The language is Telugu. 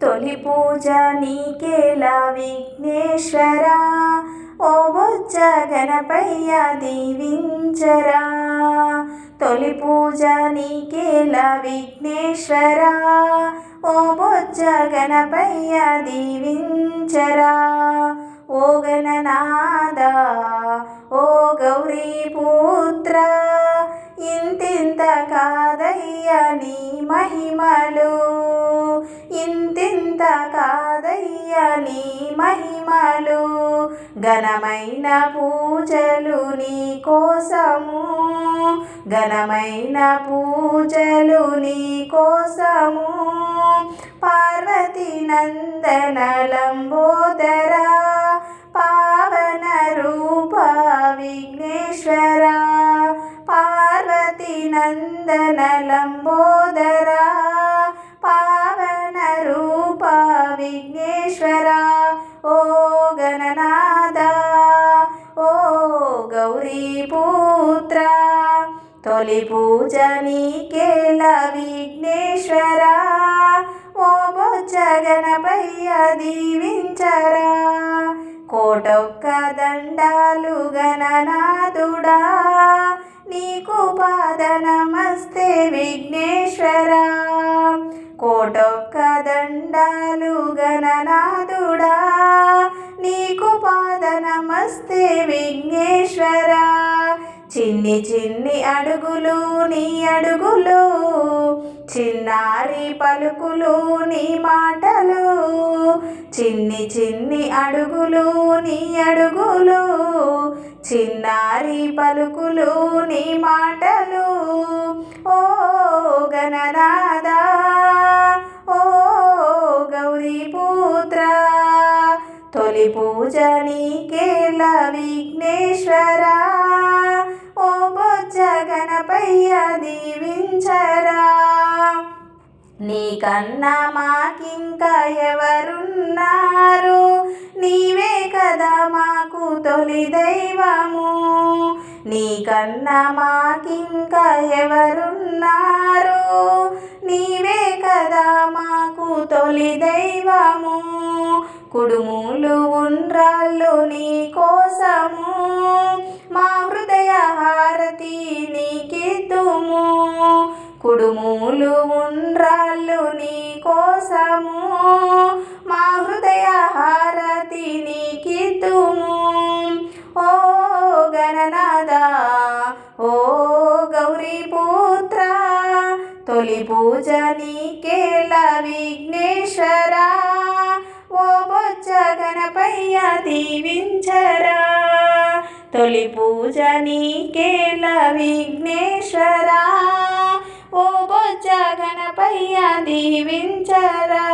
తొలి పూజ నీకేలా విఘ్నేశ్వరా, ఓ బొజ్జ గణపయ్య దీవించరా. తొలి పూజ నీకేలా విఘ్నేశ్వరా, ఓ బొజ్జ గణపయ్య దీవించరా. ఓ గణనాథ ఓ గౌరీ పుత్ర, ఇంతింత కాదయ్య నీ మహిమలు, ఇంతింత కాదయ్య నీ మహిమలు. ఘనమైన పూజలు నీ కోసము, ఘనమైన పూజలు నీ కోసము. పార్వతీ నందన లంబోదరా, పావన రూప విఘ్నేశ్వరా. పార్వతీ నందన లంబోదరా, పావన రూప విఘ్నేశ్వరా. ఓ గణనాథ ఓ గౌరీ పుత్ర, తొలి పూజ నీకేలా విఘ్నేశ్వరా, ఓ బొజ్జ గణపయ్య దీవించరా. కోటొక్క దండాలు గణనాథుడా, నీకు పాద నమస్తే విఘ్నేశ్వరా. కోటొక్క దండాలు గణనాథుడా, నీకు పాద నమస్తే విఘ్నేశ్వరా. చిన్ని చిన్ని అడుగులు నీ అడుగులు, చిన్నారి పలుకులు నీ మాటలు. చిన్ని చిన్ని అడుగులు నీ అడుగులు, చిన్నారి పలుకులు నీ మాటలు. ఓ గణనాథ ఓ గౌరీ పుత్ర, తొలి పూజ నీకేలా విఘ్నేశ్వరా, ఓ బొజ్జ గణపయ్య దీవించరా. నీకన్నా మాకింకా ఎవరున్నారు, నీవే కదా మాకు తొలి దైవము. నీకన్నా మాకింకా ఎవరున్నారు, నీవే కదా మాకు తొలి దైవము. కుడుములు ఉండ్రాళ్ళు నీ కోసము, మా హృదయ హారతి నీకిద్దుము. కుడుములు ఉండ్రాళ్ళు నీ కోసము, మా హృదయ హారతి నీకిద్దుము. ఓ గణనాథ ఓ గౌరీ పుత్ర, తొలి పూజ నీకేలా విఘ్నేశ్వరా, ఓ బొజ్జ గణపయ్య దీవించరా. తొలి పూజ నీకేలా విఘ్నేశ్వరా, ఓ బొజ్జ గణపయ్య దీవించరా.